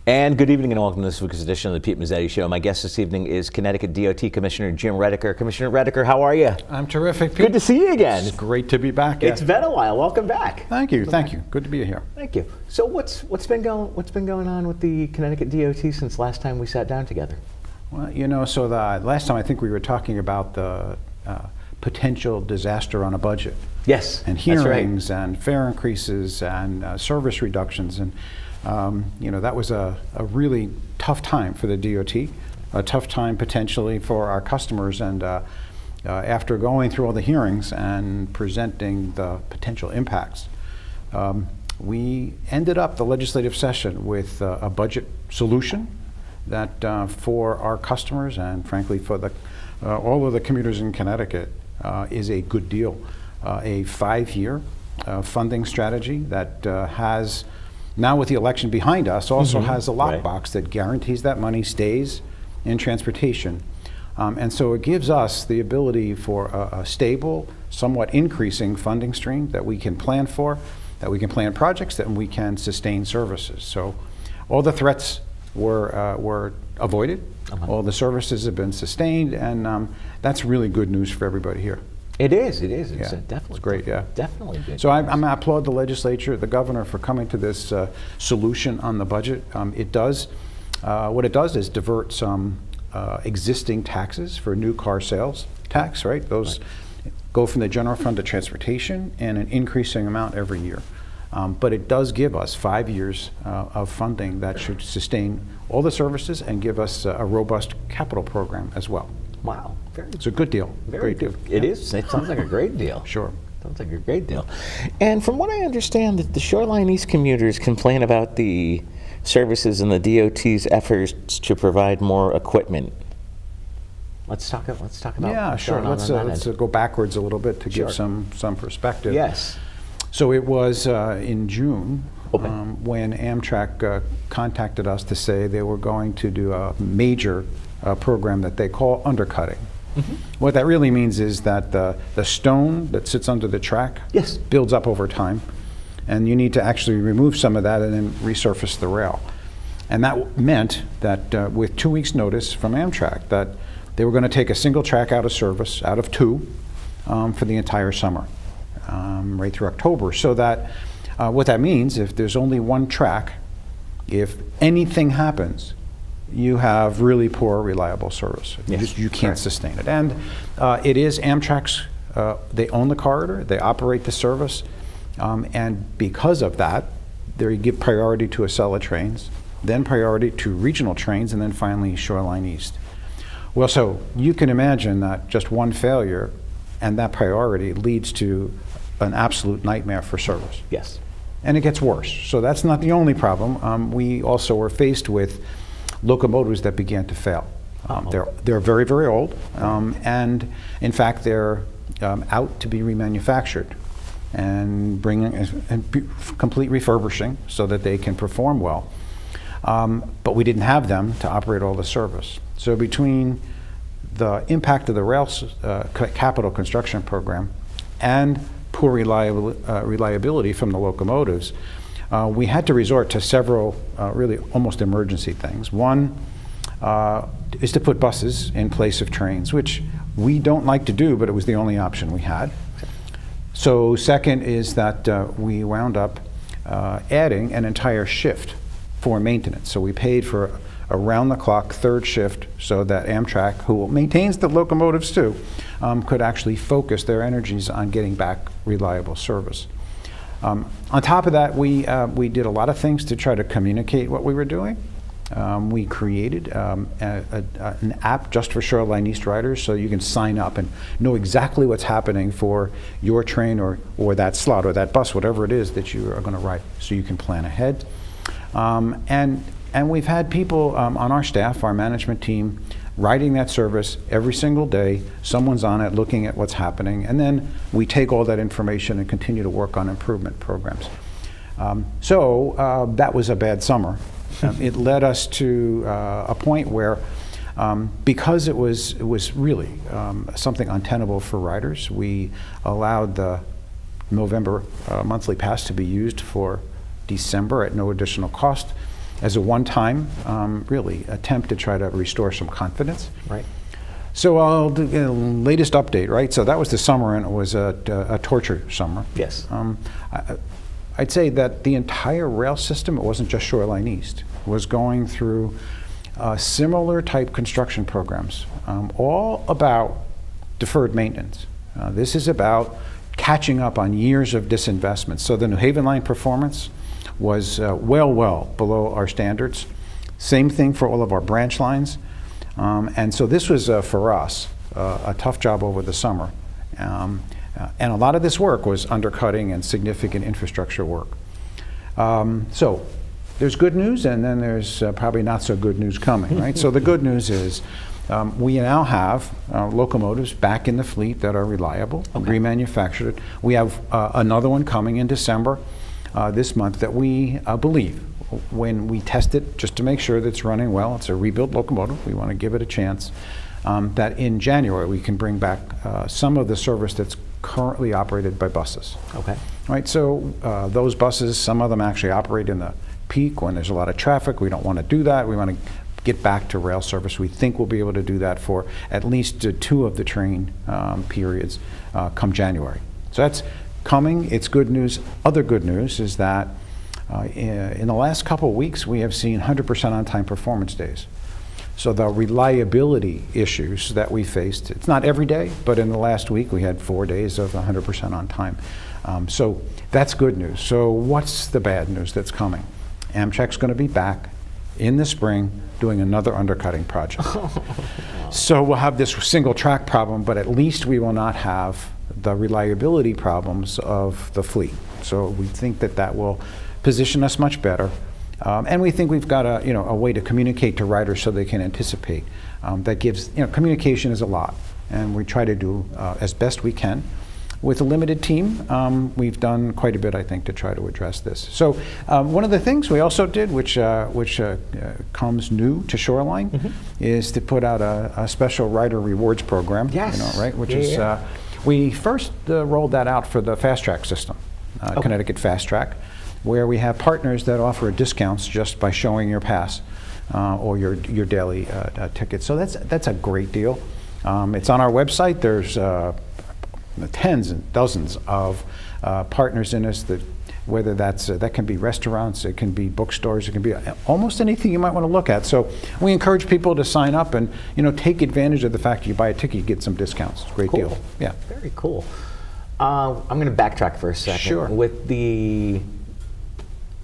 And good evening and welcome to this week's edition of the Pete Mezzetti Show. My guest this evening is Connecticut DOT Commissioner Jim Redeker. Commissioner Redeker, how are you? I'm terrific, Pete. Good to see you again. It's great to be back. It's been a while. Welcome back. Thank you. Good to be here. Thank you. So what's been going on with the Connecticut DOT since last time we sat down together? Well, so the last time I think we were talking about the potential disaster on a budget. Yes, and hearings and fare increases and service reductions, and that was a really tough time for the DOT, a tough time potentially for our customers. And after going through all the hearings and presenting the potential impacts, we ended up the legislative session with a budget solution that for our customers and frankly for all of the commuters in Connecticut is a good deal. A 5-year funding strategy that has, now with the election behind us, also has a lockbox that guarantees that money stays in transportation. And so it gives us the ability for a stable, somewhat increasing funding stream that we can plan for, that we can plan projects, that we can sustain services. So all the threats were avoided, all the services have been sustained, and that's really good news for everybody here. It is. It's definitely great. Yeah, definitely good. So I applaud the legislature, the governor, for coming to this solution on the budget. It does what it does is divert some existing taxes for new car sales tax. Right, those go from the general fund to transportation, and an increasing amount every year. But it does give us 5 years of funding that should sustain all the services and give us a robust capital program as well. Wow. It's a good deal. Very good. It is. It sounds like a great deal. Sure. Sounds like a great deal. And from what I understand, that the Shoreline East commuters complain about the services and the DOT's efforts to provide more equipment. Let's talk about yeah, sure. Let's go backwards a little bit to give some perspective. Yes. So it was in June when Amtrak contacted us to say they were going to do a major program that they call undercutting. What that really means is that the stone that sits under the track builds up over time, and you need to actually remove some of that and then resurface the rail. And that meant that with 2 weeks notice from Amtrak that they were going to take a single track out of service, out of two, for the entire summer, right through October. So that what that means, if there's only one track, if anything happens, you have really poor, reliable service. You can't sustain it. And it is Amtrak's, they own the corridor, they operate the service, and because of that, they give priority to Acela trains, then priority to regional trains, and then finally Shoreline East. Well, so you can imagine that just one failure and that priority leads to an absolute nightmare for service. Yes. And it gets worse. So that's not the only problem. We also were faced with locomotives that began to fail. They're very, very old, and in fact they're out to be remanufactured and complete refurbishing so that they can perform well. But we didn't have them to operate all the service. So between the impact of the rail capital construction program and poor reliability from the locomotives, we had to resort to several really almost emergency things. One is to put buses in place of trains, which we don't like to do, but it was the only option we had. So second is that we wound up adding an entire shift for maintenance. So we paid for around-the-clock third shift so that Amtrak, who maintains the locomotives too, could actually focus their energies on getting back reliable service. On top of that, we did a lot of things to try to communicate what we were doing. We created an app just for Shoreline East riders, so you can sign up and know exactly what's happening for your train or that slot or that bus, whatever it is that you are going to ride, so you can plan ahead. And we've had people on our staff, our management team, riding that service every single day. Someone's on it looking at what's happening, and then we take all that information and continue to work on improvement programs. So that was a bad summer. It led us to a point where, because it was really something untenable for riders, we allowed the November monthly pass to be used for December at no additional cost. as a one-time, really, attempt to try to restore some confidence. Right. So I'll do the latest update, right? So that was the summer, and it was a torture summer. Yes. I'd say that the entire rail system, it wasn't just Shoreline East, was going through similar type construction programs, all about deferred maintenance. This is about catching up on years of disinvestment. So the New Haven line performance was well below our standards. Same thing for all of our branch lines. And so this was, for us, a tough job over the summer. And a lot of this work was undercutting and significant infrastructure work. So there's good news, and then there's probably not so good news coming, right? So the good news is we now have locomotives back in the fleet that are reliable, remanufactured. We have another one coming in December this month that we believe, when we test it, just to make sure that it's running well, it's a rebuilt locomotive, we want to give it a chance, that in January we can bring back some of the service that's currently operated by buses. Okay. Right, so those buses, some of them actually operate in the peak when there's a lot of traffic. We don't want to do that. We want to get back to rail service. We think we'll be able to do that for at least 2 of the train periods come January. So that's coming. It's good news. Other good news is that in the last couple of weeks, we have seen 100% on-time performance days. So the reliability issues that we faced, it's not every day, but in the last week, we had 4 days of 100% on time. So that's good news. So what's the bad news that's coming? Amtrak's going to be back in the spring doing another undercutting project. So we'll have this single track problem, but at least we will not have the reliability problems of the fleet. So we think that that will position us much better. And we think we've got a way to communicate to riders so they can anticipate. That gives, communication is a lot, and we try to do as best we can. With a limited team, we've done quite a bit, I think, to try to address this. So one of the things we also did, which comes new to Shoreline, is to put out a special rider rewards program. Yes. Right? Which we first rolled that out for the fast track system, Connecticut Fast Track, where we have partners that offer discounts just by showing your pass or your daily ticket. So that's a great deal. It's on our website. There's tens and dozens of partners in us, that whether that can be restaurants, it can be bookstores, it can be almost anything you might want to look at. So we encourage people to sign up and take advantage of the fact that you buy a ticket, you get some discounts. It's a great deal. Yeah. Very cool. I'm going to backtrack for a second. Sure. With the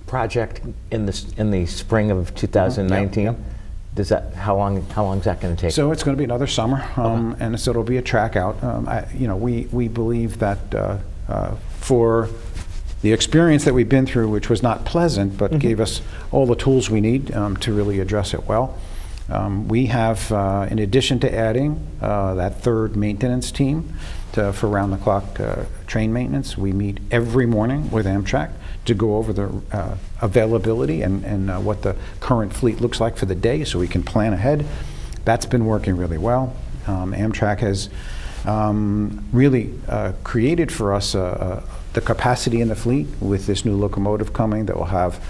project in the spring of 2019. Yep. How long is that going to take? So it's going to be another summer, and so it'll be a track out. We believe that for the experience that we've been through, which was not pleasant, but gave us all the tools we need to really address it well. We have, in addition to adding that third maintenance team for round-the-clock train maintenance, we meet every morning with Amtrak to go over the availability and what the current fleet looks like for the day so we can plan ahead. That's been working really well. Amtrak has really created for us the capacity in the fleet with this new locomotive coming that will have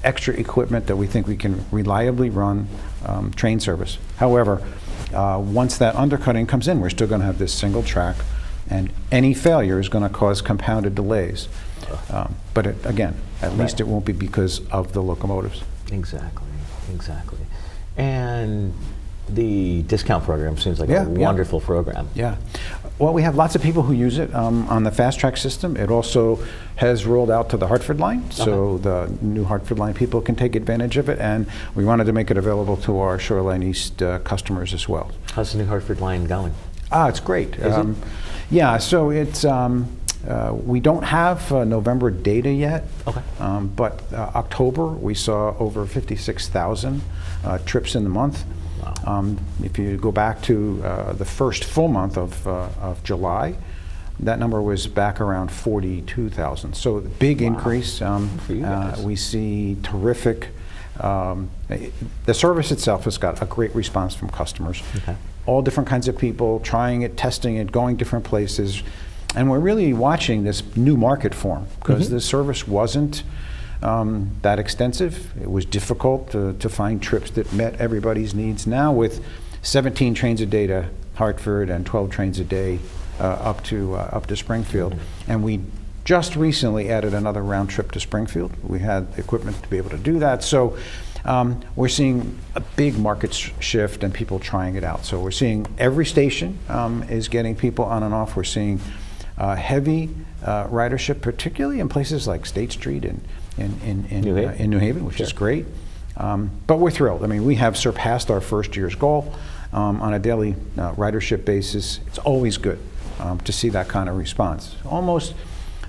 extra equipment that we think we can reliably run train service. However, once that undercutting comes in, we're still going to have this single track, and any failure is going to cause compounded delays. But again, at least it won't be because of the locomotives. Exactly. And the discount program seems like a wonderful program. Yeah. Well, we have lots of people who use it on the fast track system. It also has rolled out to the Hartford Line, so the new Hartford Line people can take advantage of it, and we wanted to make it available to our Shoreline East customers as well. How's the new Hartford Line going? It's great. Yeah, so it's we don't have November data yet, but October we saw over 56,000 trips in the month. Wow. If you go back to the first full month of July, that number was back around 42,000. So big increase. We see terrific. The service itself has got a great response from customers. All different kinds of people trying it, testing it, going different places. And we're really watching this new market form, because the service wasn't that extensive. It was difficult to find trips that met everybody's needs. Now with 17 trains a day to Hartford and 12 trains a day up to Springfield, and we just recently added another round trip to Springfield. We had the equipment to be able to do that. So we're seeing a big market shift and people trying it out. So we're seeing every station is getting people on and off. We're seeing heavy ridership, particularly in places like State Street in New Haven, which is great. But we're thrilled. I mean, we have surpassed our first year's goal on a daily ridership basis. It's always good to see that kind of response. Almost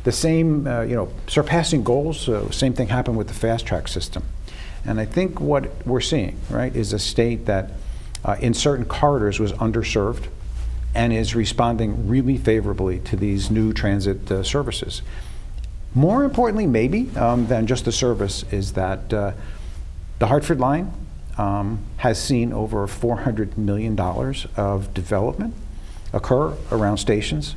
the same, surpassing goals. Same thing happened with the fast track system. And I think what we're seeing, right, is a state that in certain corridors was underserved and is responding really favorably to these new transit services. More importantly, maybe, than just the service, is that the Hartford Line has seen over $400 million of development occur around stations.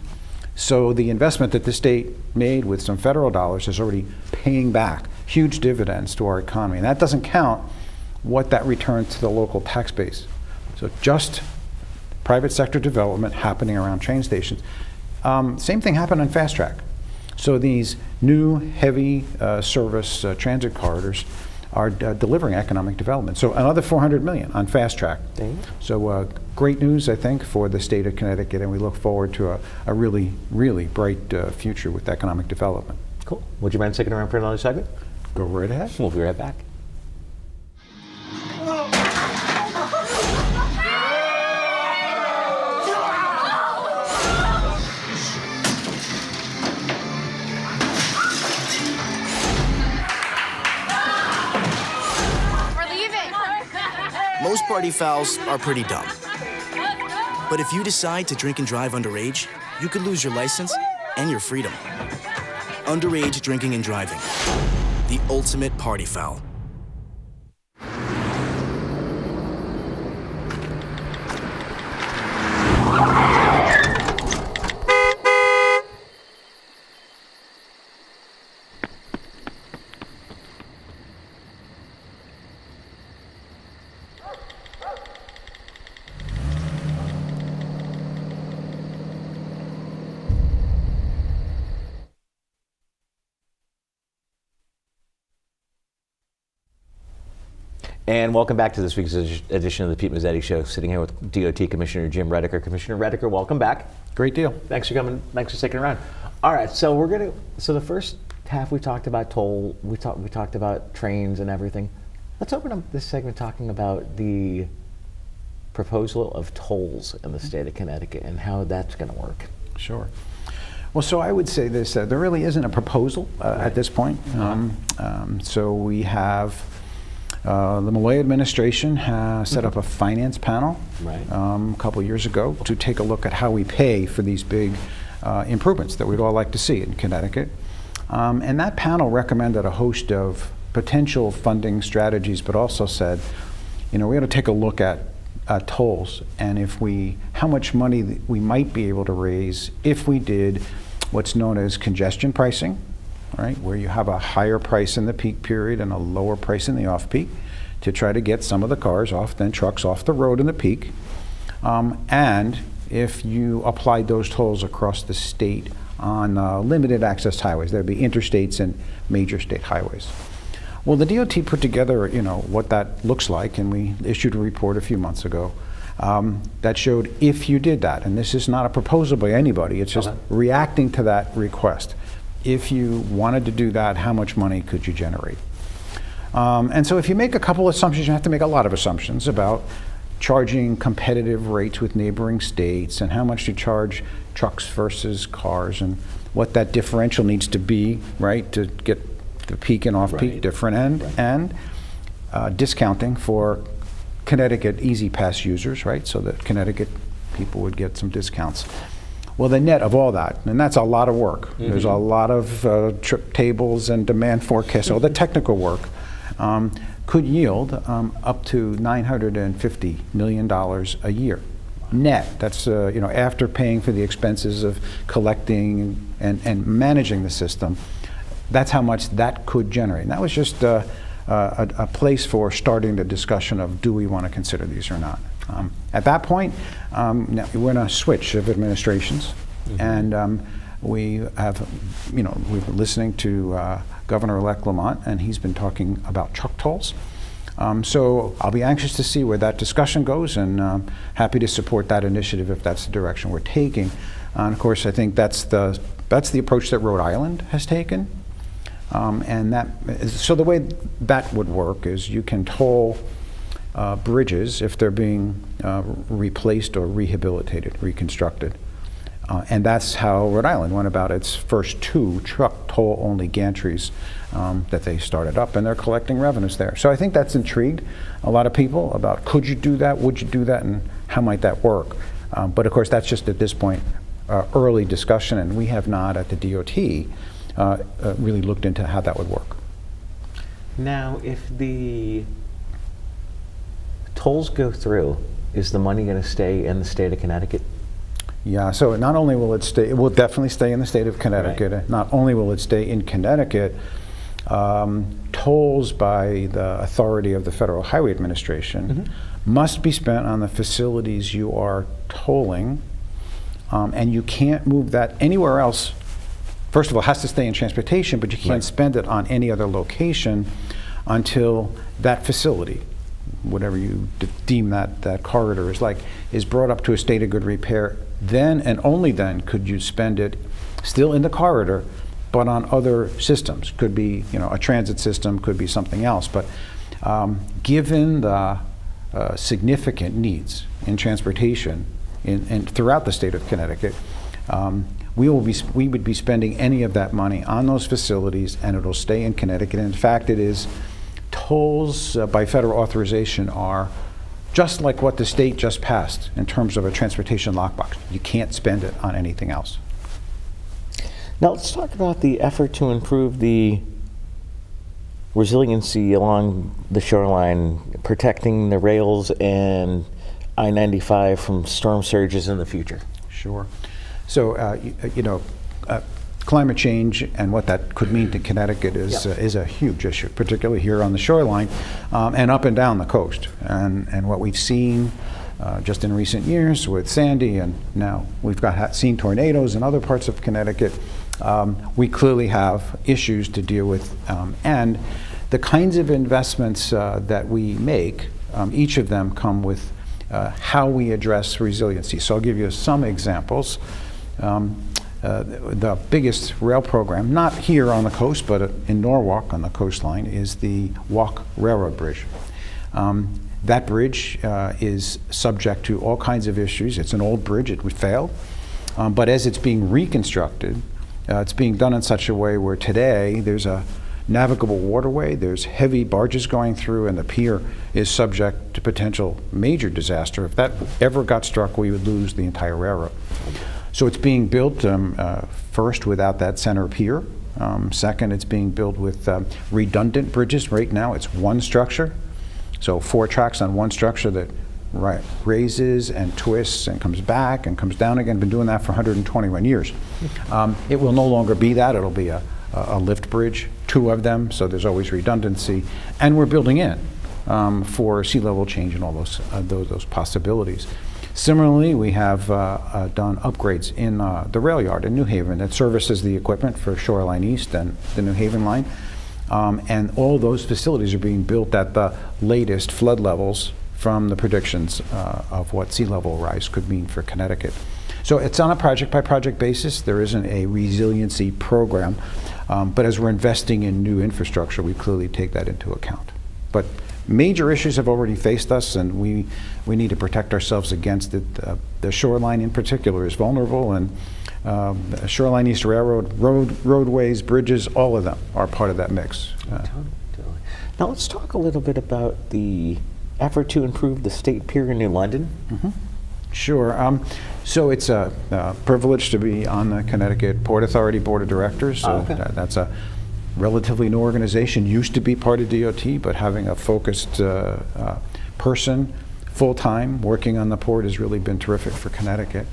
So the investment that the state made with some federal dollars is already paying back huge dividends to our economy. And that doesn't count what that returns to the local tax base. So just private sector development happening around train stations. Same thing happened on fast track. So these new heavy service transit corridors are delivering economic development. So another $400 million on fast track. So great news, I think, for the state of Connecticut, and we look forward to a really, really bright future with economic development. Cool. Would you mind sticking around for another segment? Go right ahead. We'll be right back. Most party fouls are pretty dumb. But if you decide to drink and drive underage, you could lose your license and your freedom. Underage drinking and driving. The ultimate party foul. And welcome back to this week's edition of the Pete Mezzetti Show. Sitting here with DOT Commissioner Jim Redeker. Commissioner Redeker, welcome back. Great deal. Thanks for coming. Thanks for sticking around. All right, so so the first half we talked about toll. We talked about trains and everything. Let's open up this segment talking about the proposal of tolls in the state of Connecticut and how that's going to work. Sure. Well, so I would say this: there really isn't a proposal at this point. So we have. The Malloy administration has set up a finance panel a couple of years ago to take a look at how we pay for these big improvements that we'd all like to see in Connecticut. And that panel recommended a host of potential funding strategies, but also said, we ought to take a look at tolls and how much money we might be able to raise if we did what's known as congestion pricing. Right, where you have a higher price in the peak period and a lower price in the off-peak to try to get some of the cars trucks off the road in the peak. And if you applied those tolls across the state on limited access highways, there'd be interstates and major state highways. Well, the DOT put together, what that looks like, and we issued a report a few months ago that showed if you did that, and this is not a proposal by anybody, it's just reacting to that request. If you wanted to do that, how much money could you generate? And so if you make a couple assumptions, you have to make a lot of assumptions about charging competitive rates with neighboring states and how much you charge trucks versus cars and what that differential needs to be, right, to get the peak and off-peak different and discounting for Connecticut Easy Pass users, right, so that Connecticut people would get some discounts. Well, the net of all that, and that's a lot of work. There's a lot of trip tables and demand forecasts, all the technical work, could yield up to $950 million a year. Net, that's after paying for the expenses of collecting and managing the system. That's how much that could generate. And that was just a place for starting the discussion of, do we want to consider these or not? At that point, now we're in a switch of administrations, and we have, we've been listening to Governor-elect Lamont, and he's been talking about truck tolls. So I'll be anxious to see where that discussion goes, and happy to support that initiative if that's the direction we're taking. And of course, I think that's the approach that Rhode Island has taken. So the way that would work is you can toll bridges if they're being replaced or rehabilitated, reconstructed. And that's how Rhode Island went about its first 2 truck toll-only gantries that they started up, and they're collecting revenues there. So I think that's intrigued a lot of people about, could you do that, would you do that, and how might that work? But of course, that's just at this point early discussion, and we have not at the DOT really looked into how that would work. Now, if the tolls go through, is the money going to stay in the state of Connecticut? Yeah, so not only will it stay, it will definitely stay in the state of Connecticut. Right. Not only will it stay in Connecticut, tolls by the authority of the Federal Highway Administration must be spent on the facilities you are tolling, and you can't move that anywhere else. First of all, it has to stay in transportation, but you can't spend it on any other location until that facility, whatever you deem that corridor is like, is brought up to a state of good repair. Then and only then could you spend it still in the corridor, but on other systems. Could be, a transit system, could be something else. But given the significant needs in transportation and throughout the state of Connecticut, we would be spending any of that money on those facilities, and it'll stay in Connecticut. And in fact, it is tolls by federal authorization are just like what the state just passed in terms of a transportation lockbox. You can't spend it on anything else. Now let's talk about the effort to improve the resiliency along the shoreline, protecting the rails and I-95 from storm surges in the future. Sure. So, climate change and what that could mean to Connecticut is a huge issue, particularly here on the shoreline and up and down the coast. And what we've seen just in recent years with Sandy, and now we've seen tornadoes in other parts of Connecticut, we clearly have issues to deal with. And the kinds of investments that we make, each of them come with how we address resiliency. So I'll give you some examples. The biggest rail program, not here on the coast, but in Norwalk on the coastline, is the Walk Railroad Bridge. That bridge is subject to all kinds of issues. It's an old bridge, it would fail. But as it's being reconstructed, it's being done in such a way where today there's a navigable waterway, there's heavy barges going through, and the pier is subject to potential major disaster. If that ever got struck, we would lose the entire railroad. So it's being built first without that center pier. Second, it's being built with redundant bridges. Right now, it's one structure. So 4 tracks on one structure that raises and twists and comes back and comes down again. Been doing that for 121 years. It will no longer be that. It'll be a lift bridge, 2 of them, so there's always redundancy. And we're building in for sea level change and all those possibilities. Similarly, we have done upgrades in the rail yard in New Haven that services the equipment for Shoreline East and the New Haven line. And all those facilities are being built at the latest flood levels from the predictions of what sea level rise could mean for Connecticut. So it's on a project-by-project basis. There isn't a resiliency program, but as we're investing in new infrastructure, we clearly take that into account. But major issues have already faced us, and we need to protect ourselves against it. The shoreline in particular is vulnerable, and Shoreline East Railroad, roadways, bridges, all of them are part of that mix. Totally. Now let's talk a little bit about the effort to improve the state pier in New London. Mm-hmm. Sure. So it's a privilege to be on the Connecticut Port Authority Board of Directors. Okay. That's a relatively new organization, used to be part of DOT, but having a focused person full-time working on the port has really been terrific for Connecticut.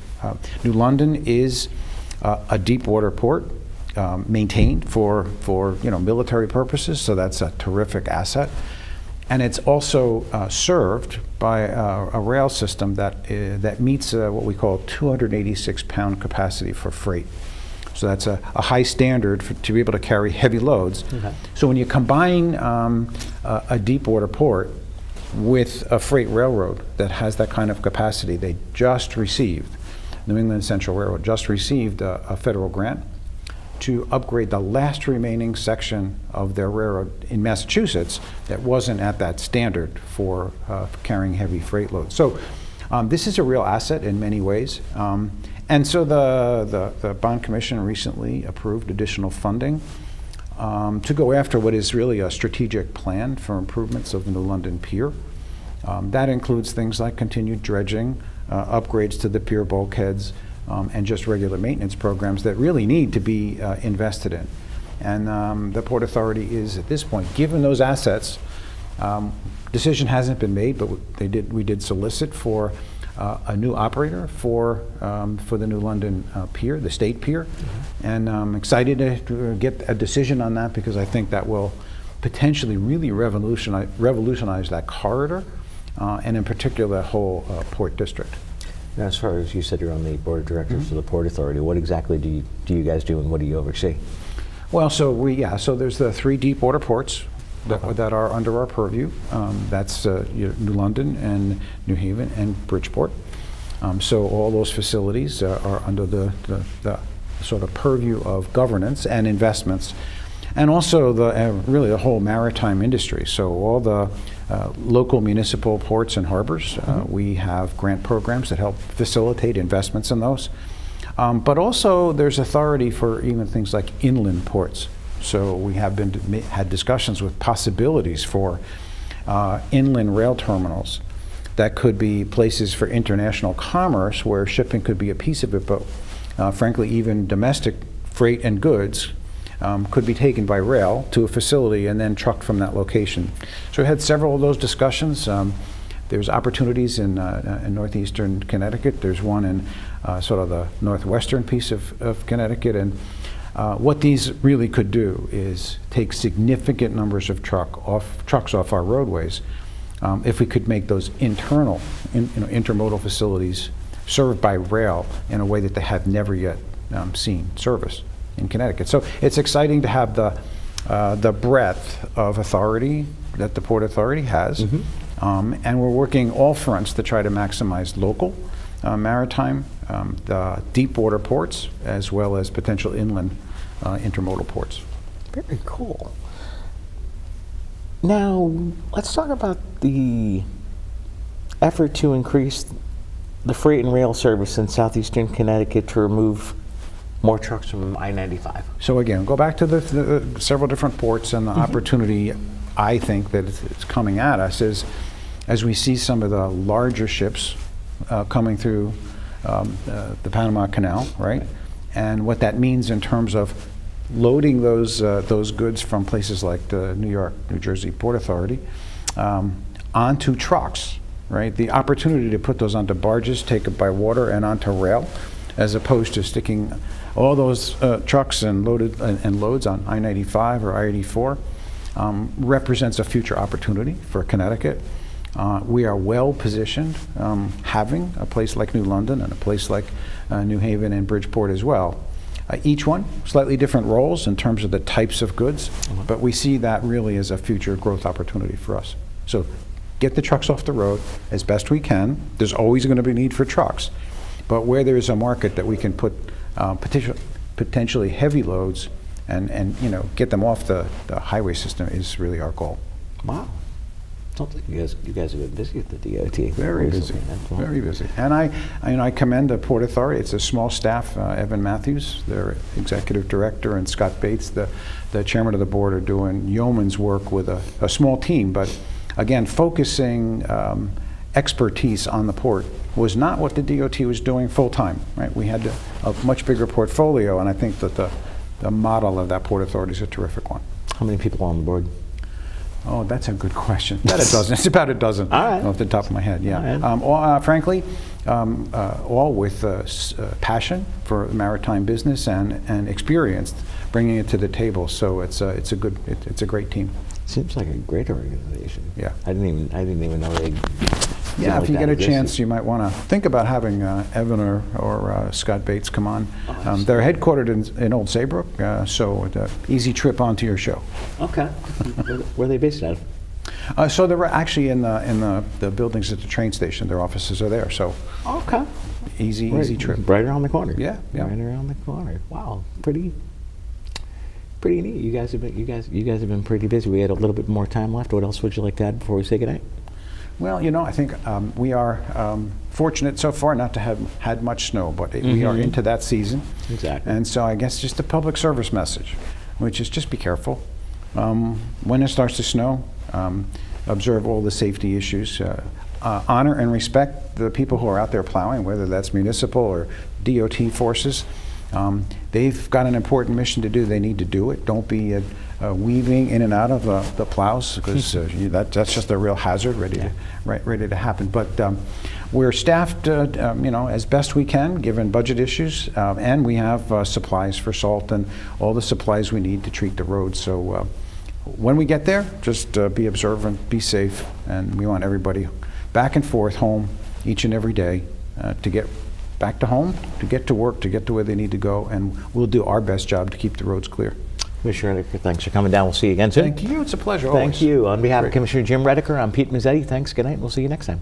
New London is a deep water port. maintained for military purposes, so that's a terrific asset. And it's also served by a rail system that meets what we call 286-pound capacity for freight. So that's a high standard to be able to carry heavy loads. Okay. So when you combine a deep water port with a freight railroad that has that kind of capacity, they just received, New England Central Railroad just received a federal grant to upgrade the last remaining section of their railroad in Massachusetts that wasn't at that standard for carrying heavy freight loads. So this is a real asset in many ways. And so the Bond Commission recently approved additional funding to go after what is really a strategic plan for improvements of the New London Pier. That includes things like continued dredging, upgrades to the pier bulkheads, and just regular maintenance programs that really need to be invested in. And the Port Authority is, at this point, given those assets, decision hasn't been made, but we did solicit for a new operator for the New London Pier, the State Pier. Mm-hmm. And I'm excited to get a decision on that because I think that will potentially really revolutionize that corridor, and in particular, the whole Port District. Now, as far as you said, you're on the board of directors for the Port Authority. What exactly do you guys do, and what do you oversee? Well, so there's the 3 deep water ports that are under our purview. That's New London and New Haven and Bridgeport. So all those facilities are under the sort of purview of governance and investments, and also really the whole maritime industry. So all the local municipal ports and harbors, we have grant programs that help facilitate investments in those. But also there's authority for even things like inland ports. So we have had discussions with possibilities for inland rail terminals that could be places for international commerce where shipping could be a piece of it, but frankly even domestic freight and goods could be taken by rail to a facility and then trucked from that location. So we had several of those discussions. There's opportunities in northeastern Connecticut. There's one in sort of the northwestern piece of Connecticut. And what these really could do is take significant numbers of trucks off our roadways if we could make those internal intermodal facilities served by rail in a way that they have never yet seen service in Connecticut. So it's exciting to have the breadth of authority that the Port Authority has. Mm-hmm. And we're working all fronts to try to maximize local maritime, the deep water ports, as well as potential inland intermodal ports. Very cool. Now, let's talk about the effort to increase the freight and rail service in southeastern Connecticut to remove more trucks from I-95. So again, go back to the several different ports, and the opportunity I think that it's coming at us is as we see some of the larger ships coming through the Panama Canal, right? And what that means in terms of loading those goods from places like the New York, New Jersey Port Authority onto trucks, right? The opportunity to put those onto barges, take it by water, and onto rail, as opposed to sticking all those trucks and loads on I-95 or I-84 represents a future opportunity for Connecticut. We are well positioned, having a place like New London and a place like New Haven and Bridgeport as well. Each one slightly different roles in terms of the types of goods, but we see that really as a future growth opportunity for us. So get the trucks off the road as best we can. There's always going to be need for trucks, but where there is a market that we can put potentially heavy loads and get them off the highway system is really our goal. Wow. Sounds like you guys have been busy at the DOT. Very busy, very busy. And I commend the Port Authority. It's a small staff. Evan Matthews, their executive director, and Scott Bates, the chairman of the board, are doing yeoman's work with a small team. But again, focusing expertise on the port was not what the DOT was doing full time. Right? We had a much bigger portfolio, and I think that the model of that Port Authority is a terrific one. How many people are on the board? Oh, that's a good question. About a dozen. It's about a dozen. All right. Off the top of my head, yeah. All frankly, all with passion for maritime business and experienced bringing it to the table. So it's a great team. Seems like a great organization. Yeah. I didn't even know they. Yeah, if you get a existed. chance, you might want to think about having Evan or Scott Bates come on. Oh, They're headquartered in Old Saybrook, so it's an easy trip onto your show. Okay. Where are they based out of? So they're actually in the buildings at the train station. Their offices are there, so Okay. easy trip. Right around the corner. Yeah, yeah. Right around the corner. Wow, pretty neat. You guys have been pretty busy. We had a little bit more time left. What else would you like to add before we say goodnight? Well, I think we are fortunate so far not to have had much snow, but we are into that season. Exactly. And so I guess just a public service message, which is just be careful. When it starts to snow, observe all the safety issues. Honor and respect the people who are out there plowing, whether that's municipal or DOT forces. They've got an important mission to do. They need to do it. Don't be weaving in and out of the plows, because that's just a real hazard ready to happen. But we're staffed, as best we can, given budget issues, and we have supplies for salt and all the supplies we need to treat the roads. So when we get there, just be observant, be safe, and we want everybody back and forth home each and every day to get back to home, to get to work, to get to where they need to go, and we'll do our best job to keep the roads clear. Commissioner Redeker, thanks for coming down. We'll see you again soon. Thank you. It's a pleasure. Thank always. you. On behalf of Great. Commissioner Jim Redeker, I'm Pete Mezzetti. Thanks. Good night. We'll see you next time.